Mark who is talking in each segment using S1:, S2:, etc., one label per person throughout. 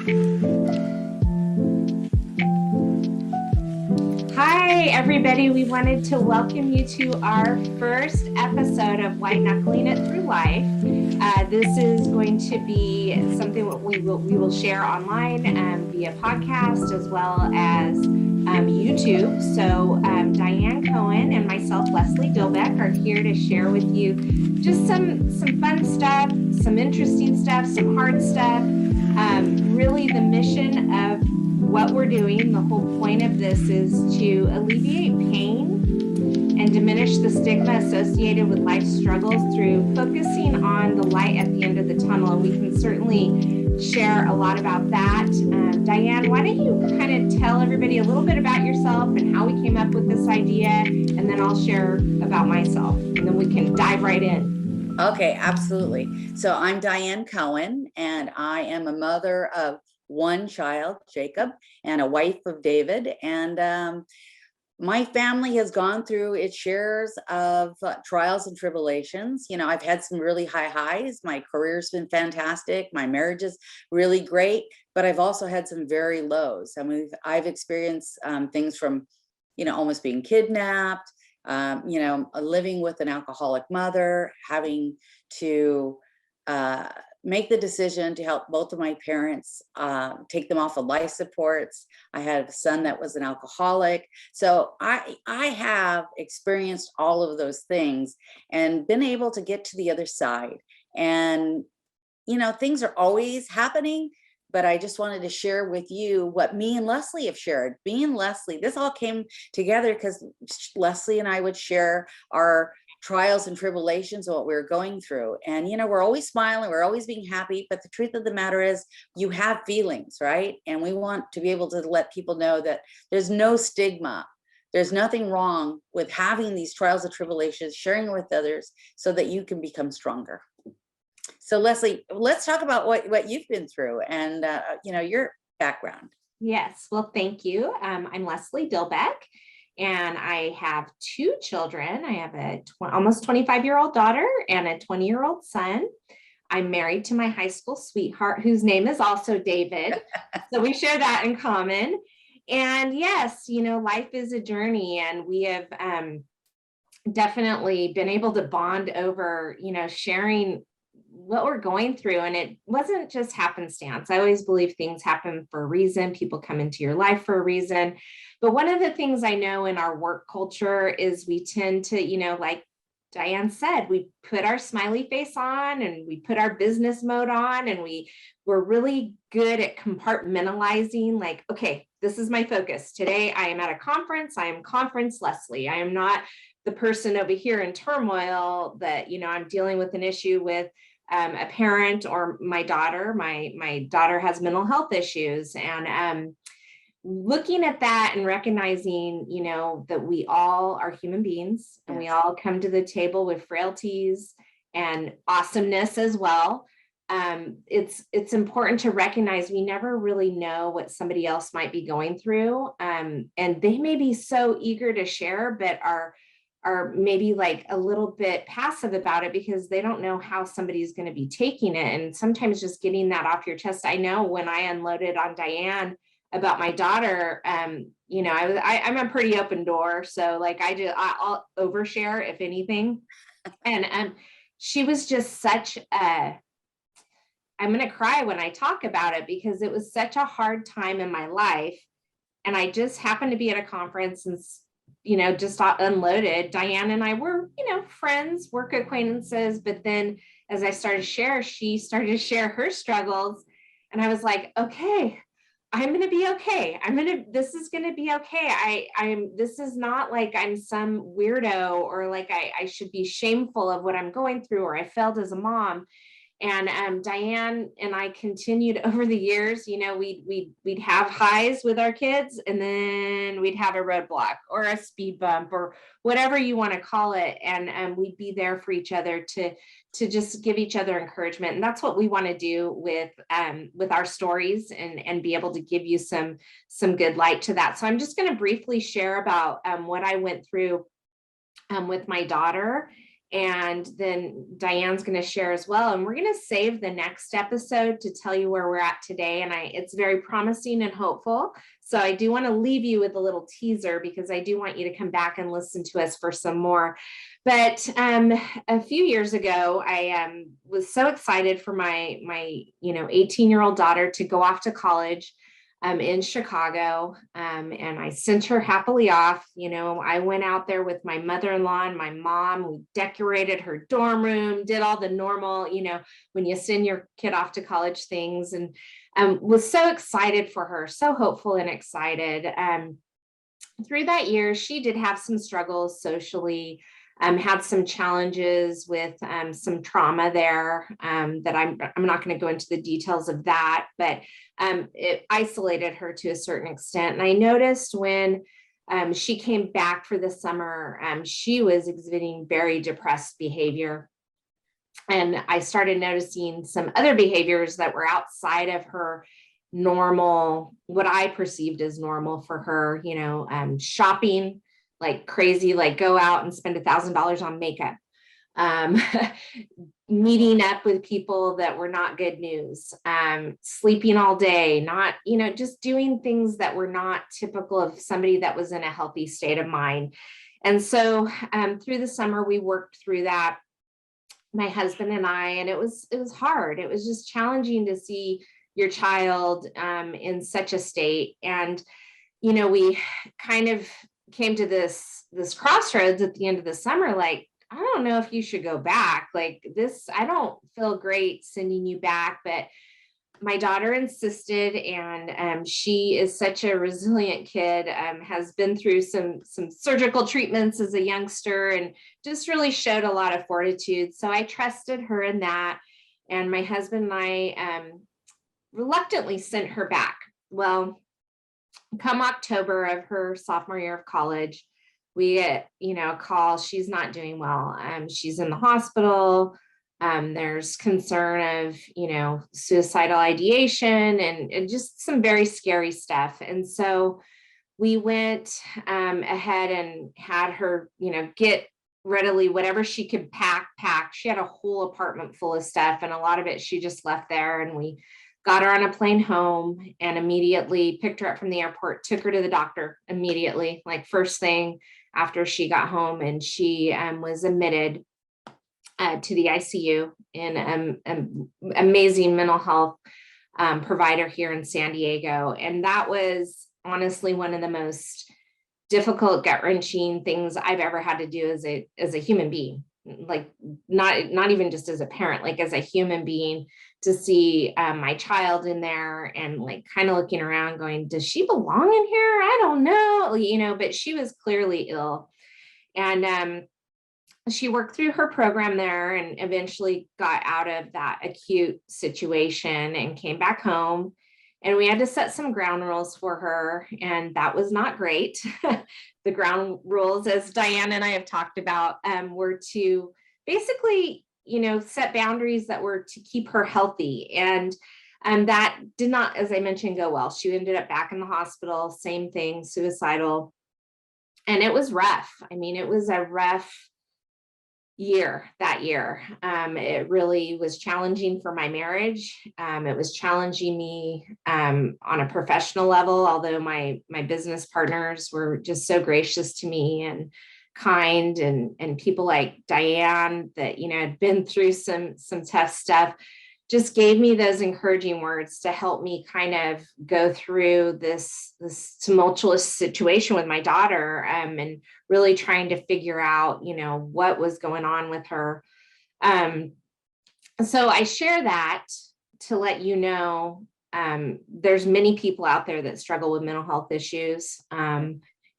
S1: Hi, everybody. We wanted to welcome you to our first episode of White Knuckling It Through Life. This is going to be something that we will share online via podcast as well as YouTube. So Diann Cohen and myself, Leslie Dilbeck, are here to share with you just some fun stuff, some interesting stuff, some hard stuff. Really, the mission of what we're doing, the whole point of this is to alleviate pain and diminish the stigma associated with life struggles through focusing on the light at the end of the tunnel. And we can certainly share a lot about that. Diann, why don't you kind of tell everybody a little bit about yourself and how we came up with this idea, and then I'll share about myself, and then we can dive right in.
S2: Okay, absolutely. So I'm Diann Cohen, and I am a mother of one child, Jacob, and a wife of David. And my family has gone through its shares of trials and tribulations. You know, I've had some really high highs. My career's been fantastic. My marriage is really great, but I've also had some very lows. I mean, I've experienced things from, almost being kidnapped, living with an alcoholic mother, having to make the decision to help both of my parents, take them off of life supports. I had a son that was an alcoholic. So I have experienced all of those things and been able to get to the other side. And, things are always happening, but I just wanted to share with you what me and Leslie have shared. Me and Leslie, this all came together because Leslie and I would share our trials and tribulations of what we were going through. And, we're always smiling, we're always being happy, but the truth of the matter is you have feelings, right? And we want to be able to let people know that there's no stigma. There's nothing wrong with having these trials and tribulations, sharing with others so that you can become stronger. So Leslie, let's talk about what you've been through and, your background.
S1: Yes, well, thank you. I'm Leslie Dilbeck, and I have two children. I have a almost 25-year-old daughter and a 20-year-old son. I'm married to my high school sweetheart, whose name is also David. So we share that in common. And yes, life is a journey, and we have definitely been able to bond over, sharing what we're going through. And it wasn't just happenstance. I always believe things happen for a reason. People come into your life for a reason. But one of the things I know in our work culture is we tend to, like Diann said, we put our smiley face on and we put our business mode on, and we're really good at compartmentalizing, like, okay, this is my focus. Today I am at a conference. I am Conference Leslie. I am not the person over here in turmoil that, I'm dealing with an issue with a parent or my daughter. My daughter has mental health issues, and looking at that and recognizing, that we all are human beings, and we all come to the table with frailties and awesomeness as well. It's important to recognize we never really know what somebody else might be going through, and they may be so eager to share, but are maybe like a little bit passive about it because they don't know how somebody's going to be taking it. And sometimes just getting that off your chest. I know when I unloaded on Diann about my daughter, I'm a pretty open door. So like I'll overshare if anything. And she was just such I'm going to cry when I talk about it because it was such a hard time in my life. And I just happened to be at a conference and just unloaded. Diann and I were, friends, work acquaintances. But then as I started to share, she started to share her struggles. And I was like, okay, I'm going to be okay. This is going to be okay. This is not like I'm some weirdo or like I should be shameful of what I'm going through or I failed as a mom. And Diann and I continued over the years, we'd have highs with our kids, and then we'd have a roadblock or a speed bump or whatever you want to call it. And we'd be there for each other to just give each other encouragement. And that's what we want to do with our stories and be able to give you some good light to that. So I'm just going to briefly share about what I went through with my daughter And then Diann's going to share as well. And we're going to save the next episode to tell you where we're at today. And it's very promising and hopeful. So I do want to leave you with a little teaser, because I do want you to come back and listen to us for some more. But a few years ago, I was so excited for my 18-year-old daughter to go off to college in Chicago. And I sent her happily off. I went out there with my mother-in-law and my mom. We decorated her dorm room, did all the normal, when you send your kid off to college things, and was so excited for her, so hopeful and excited. Through that year, she did have some struggles socially, had some challenges with some trauma there that I'm not going to go into the details of that, but it isolated her to a certain extent. And I noticed when she came back for the summer, she was exhibiting very depressed behavior. And I started noticing some other behaviors that were outside of her normal, what I perceived as normal for her, shopping like crazy, like go out and spend $1,000 on makeup, meeting up with people that were not good news, sleeping all day, not, just doing things that were not typical of somebody that was in a healthy state of mind. And so through the summer, we worked through that, my husband and I, and it was hard. It was just challenging to see your child in such a state. And, we kind of came to this crossroads at the end of the summer, like, I don't know if you should go back. Like this, I don't feel great sending you back, but my daughter insisted, and she is such a resilient kid, has been through some surgical treatments as a youngster, and just really showed a lot of fortitude. So I trusted her in that. And my husband and I reluctantly sent her back. Well, come October of her sophomore year of college, we get, a call. She's not doing well. She's in the hospital. There's concern of, suicidal ideation and just some very scary stuff. And so we went ahead and had her, get readily whatever she could pack. She had a whole apartment full of stuff, and a lot of it she just left there. And we got her on a plane home and immediately picked her up from the airport, took her to the doctor immediately, like first thing after she got home. And she was admitted to the ICU in an amazing mental health provider here in San Diego. And that was honestly one of the most difficult, gut-wrenching things I've ever had to do as a human being. Like not even just as a parent, like as a human being, to see my child in there and like kind of looking around going, does she belong in here? I don't know, but she was clearly ill. And she worked through her program there and eventually got out of that acute situation and came back home. And we had to set some ground rules for her, and that was not great. The ground rules, as Diann and I have talked about, were to basically, set boundaries that were to keep her healthy. And that did not, as I mentioned, go well. She ended up back in the hospital, same thing, suicidal. And it was rough. I mean, it was a rough that year. It really was challenging for my marriage. It was challenging me on a professional level, although my business partners were just so gracious to me and kind, and people like Diann that, had been through some tough stuff, just gave me those encouraging words to help me kind of go through this tumultuous situation with my daughter, and really trying to figure out, what was going on with her. So I share that to let you know, there's many people out there that struggle with mental health issues.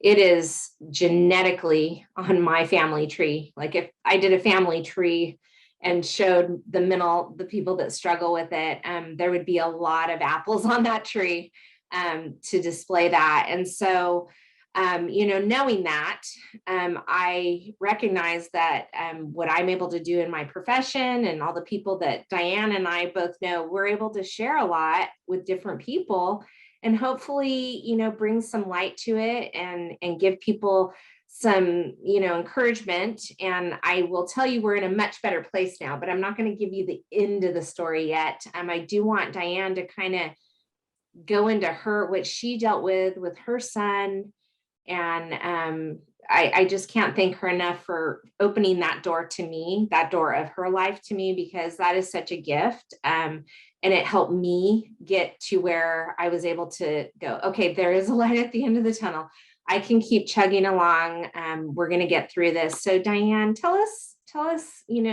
S1: It is genetically on my family tree. Like if I did a family tree and showed the people that struggle with it, there would be a lot of apples on that tree to display that. And so, knowing that, I recognize that what I'm able to do in my profession and all the people that Diann and I both know, we're able to share a lot with different people and hopefully, bring some light to it and give people some, encouragement. And I will tell you, we're in a much better place now, but I'm not going to give you the end of the story yet. I do want Diann to kind of go into what she dealt with her son. And I just can't thank her enough for opening that door to me, that door of her life to me, because that is such a gift. And it helped me get to where I was able to go, okay, there is a light at the end of the tunnel. I can keep chugging along. We're going to get through this. So Diann, tell us,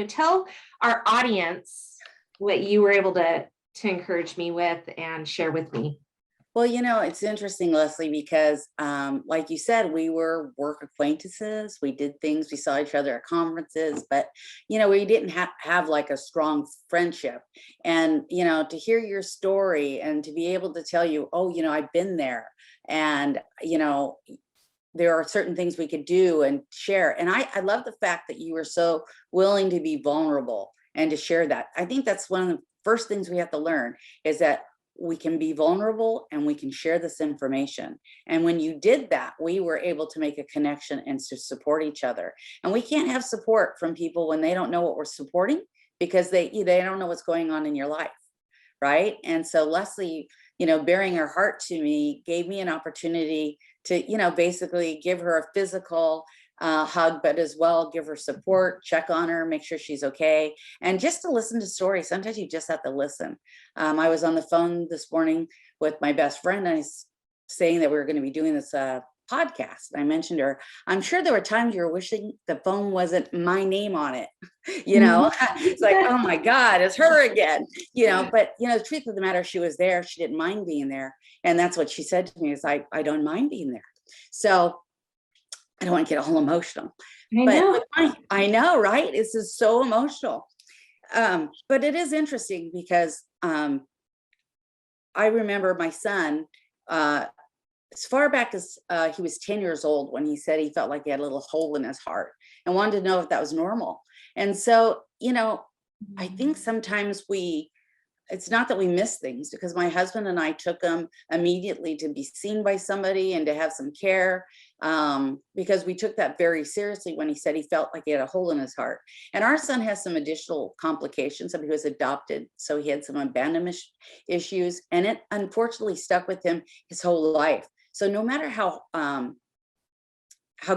S1: tell our audience what you were able to encourage me with and share with me.
S2: Well, it's interesting, Leslie, because like you said, we were work acquaintances. We did things, we saw each other at conferences, but, we didn't have like a strong friendship. And, to hear your story and to be able to tell you, oh, I've been there, and, there are certain things we could do and share. And I love the fact that you were so willing to be vulnerable and to share that. I think that's one of the first things we have to learn, is that we can be vulnerable and we can share this information. And when you did that, we were able to make a connection and to support each other. And we can't have support from people when they don't know what we're supporting, because they don't know what's going on in your life. Right. And so Leslie, bearing her heart to me, gave me an opportunity to, basically give her a physical hug, but as well give her support, check on her, make sure she's okay, and just to listen to stories. Sometimes you just have to listen. I was on the phone this morning with my best friend, and I was saying that we were going to be doing this podcast. I mentioned her. I'm sure there were times you were wishing the phone wasn't my name on it. It's like, oh my God, it's her again. But the truth of the matter, she was there. She didn't mind being there, and that's what she said to me. Is I don't mind being there. So I don't want to get all emotional. I know, right? This is so emotional. But it is interesting because I remember my son, as far back as he was 10 years old, when he said he felt like he had a little hole in his heart and wanted to know if that was normal. And so, I think sometimes it's not that we miss things, because my husband and I took him immediately to be seen by somebody and to have some care, because we took that very seriously when he said he felt like he had a hole in his heart. And our son has some additional complications. He was adopted, so he had some abandonment issues, and it unfortunately stuck with him his whole life. So no matter how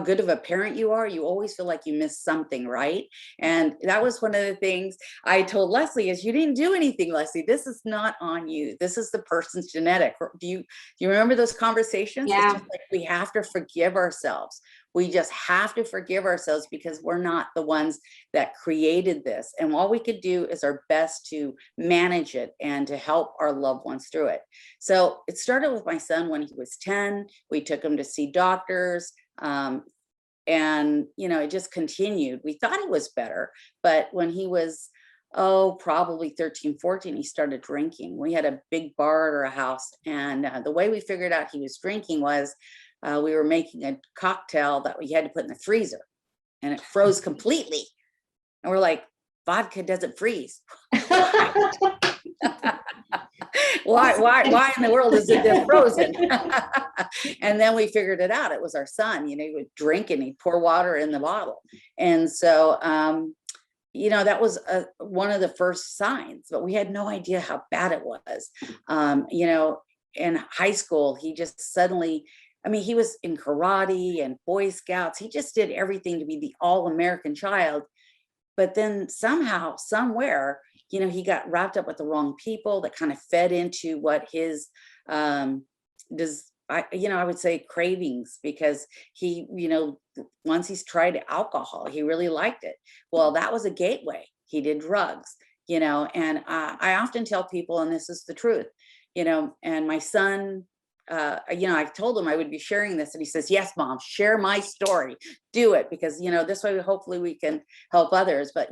S2: good of a parent you are, you always feel like you missed something, right? And that was one of the things I told Leslie, is you didn't do anything, Leslie. This is not on you. This is the person's genetic. Do you remember those conversations?
S1: Yeah.
S2: It's just like we have to forgive ourselves. We just have to forgive ourselves, because we're not the ones that created this. And all we could do is our best to manage it and to help our loved ones through it. So it started with my son when he was 10. We took him to see doctors. And it just continued. We thought he was better, but when he was probably 13, 14, he started drinking. We had a big bar at our house, and the way we figured out he was drinking was we were making a cocktail that we had to put in the freezer, and it froze completely. And we're like, vodka doesn't freeze. Why in the world is it this frozen? And then we figured it out. It was our son. He would drink and he'd pour water in the bottle. And so, that was one of the first signs, but we had no idea how bad it was. In high school, he just suddenly, he was in karate and Boy Scouts. He just did everything to be the all-American child. But then somehow, somewhere, he got wrapped up with the wrong people that kind of fed into what his, I would say cravings, because he, once he's tried alcohol, he really liked it. Well, that was a gateway. He did drugs, and I often tell people, and this is the truth, and my son, I told him I would be sharing this, and he says, yes, Mom, share my story, do it, because, this way, hopefully we can help others. But,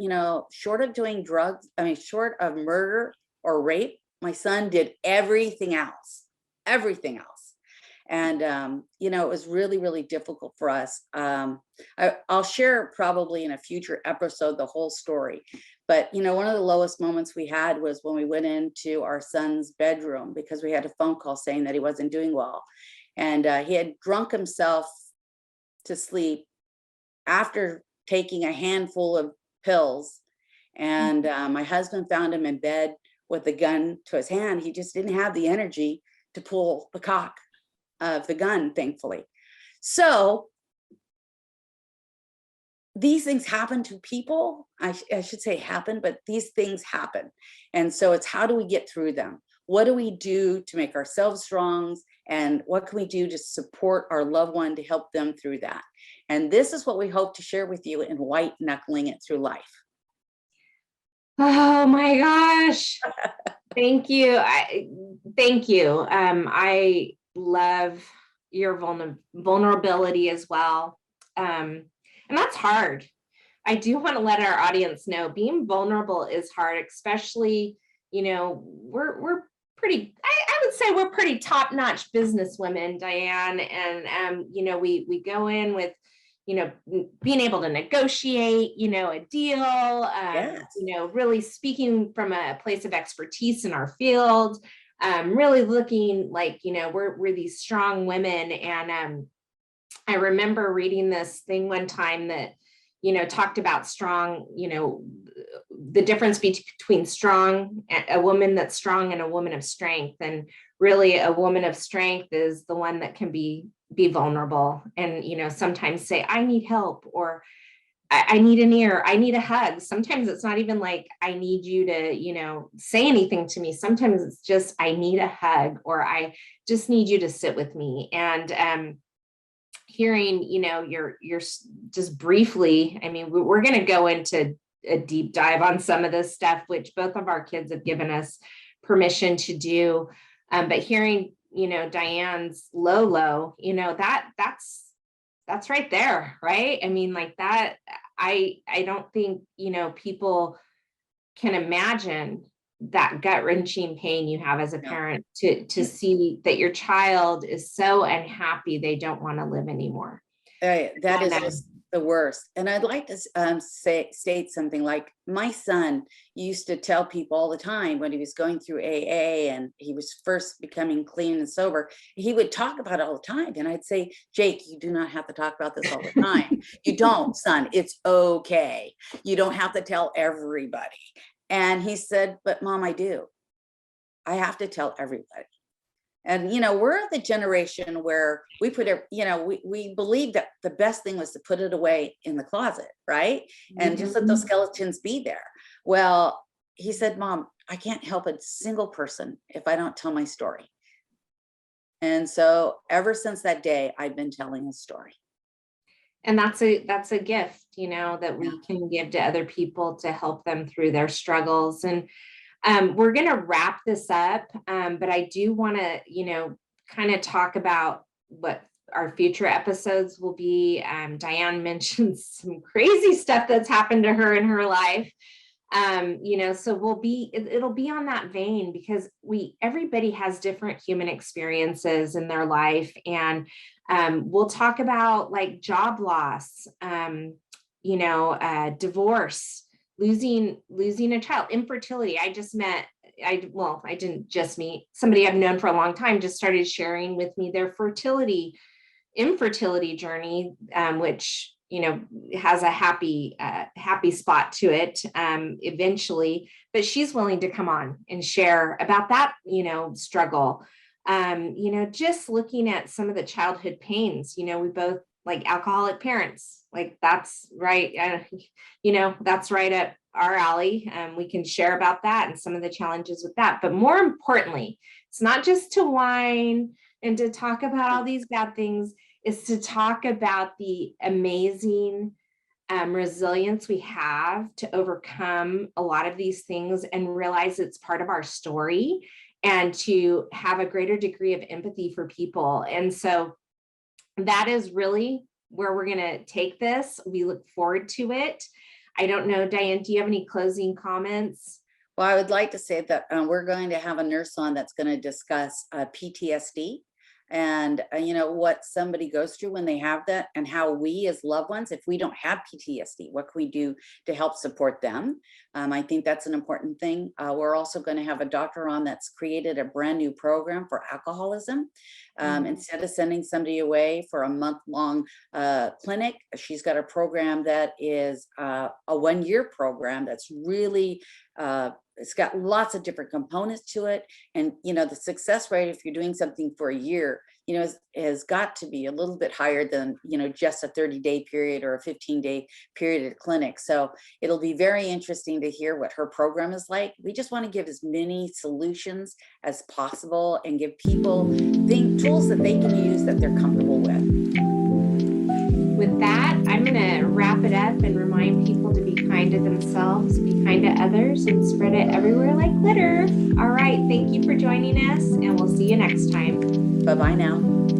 S2: short of doing drugs, short of murder or rape, my son did everything else. And, it was really, really difficult for us. I'll share probably in a future episode the whole story. But, one of the lowest moments we had was when we went into our son's bedroom, because we had a phone call saying that he wasn't doing well. And he had drunk himself to sleep after taking a handful of pills, and my husband found him in bed with a gun to his hand. He just didn't have the energy to pull the cock of the gun, thankfully. So these things happen to people. I should say happen, but these things happen. And so it's, how do we get through them? What do we do to make ourselves strong? And what can we do to support our loved one to help them through that? And this is what we hope to share with you in White Knuckling It Through Life.
S1: Oh my gosh. Thank you. Thank you. I love your vulnerability as well. And that's hard. I do want to let our audience know being vulnerable is hard, especially, we're pretty, I would say we're pretty top-notch business women, Diann. And, we go in with, being able to negotiate, a deal,
S2: Yes.
S1: really speaking from a place of expertise in our field, really looking like, we're these strong women. And I remember reading this thing one time that, talked about strong, the difference between strong, a woman that's strong and a woman of strength. And really a woman of strength is the one that can be vulnerable and, sometimes say, I need help, or I need an ear, I need a hug. Sometimes it's not even like, I need you to, say anything to me. Sometimes it's just, I need a hug, or I just need you to sit with me. And, hearing, you're just briefly, I mean, we're going to go into a deep dive on some of this stuff, which both of our kids have given us permission to do. But hearing, Diann's low, that's right there, right? I mean, like that, I don't think, people can imagine that gut-wrenching pain you have as a parent to see that your child is so unhappy they don't want to live anymore.
S2: That is just the worst. And I'd like to state something like, my son used to tell people all the time when he was going through AA and he was first becoming clean and sober, he would talk about it all the time. And I'd say, Jake, you do not have to talk about this all the time. You don't, son, it's okay. You don't have to tell everybody. And he said, but Mom, I do. I have to tell everybody. And, we're the generation where we put it, we believed that the best thing was to put it away in the closet, right? And just let those skeletons be there. Well, he said, Mom, I can't help a single person if I don't tell my story. And so ever since that day, I've been telling his story.
S1: And that's a gift, that we can give to other people to help them through their struggles. And we're going to wrap this up, but I do want to, kind of talk about what our future episodes will be. Diann mentioned some crazy stuff that's happened to her in her life. So it'll be on that vein, because everybody has different human experiences in their life. And we'll talk about like job loss, divorce, losing a child, infertility. I didn't just meet somebody I've known for a long time, just started sharing with me their infertility journey, which, has a happy spot to it, eventually, but she's willing to come on and share about that, struggle. Just looking at some of the childhood pains, we both like alcoholic parents, like that's right. That's right up our alley. We can share about that and some of the challenges with that. But more importantly, it's not just to whine and to talk about all these bad things, is to talk about the amazing resilience we have to overcome a lot of these things and realize it's part of our story, and to have a greater degree of empathy for people. And so that is really where we're going to take this. We look forward to it. I don't know, Diann, do you have any closing comments?
S2: Well, I would like to say that we're going to have a nurse on that's going to discuss PTSD. and what somebody goes through when they have that, and how we as loved ones, if we don't have PTSD, what can we do to help support them? I think that's an important thing. We're also going to have a doctor on that's created a brand new program for alcoholism. Instead of sending somebody away for a month-long clinic, she's got a program that is a 1-year program that's really it's got lots of different components to it. And, the success rate, if you're doing something for a year, has got to be a little bit higher than, just a 30-day period or a 15-day period at clinic. So it'll be very interesting to hear what her program is like. We just want to give as many solutions as possible and give people tools that they can use that they're comfortable with.
S1: With that, I'm going to wrap it up and remind people to be kind to themselves, be kind to others, and spread it everywhere like glitter. All right. Thank you for joining us, and we'll see you next time.
S2: Bye-bye now.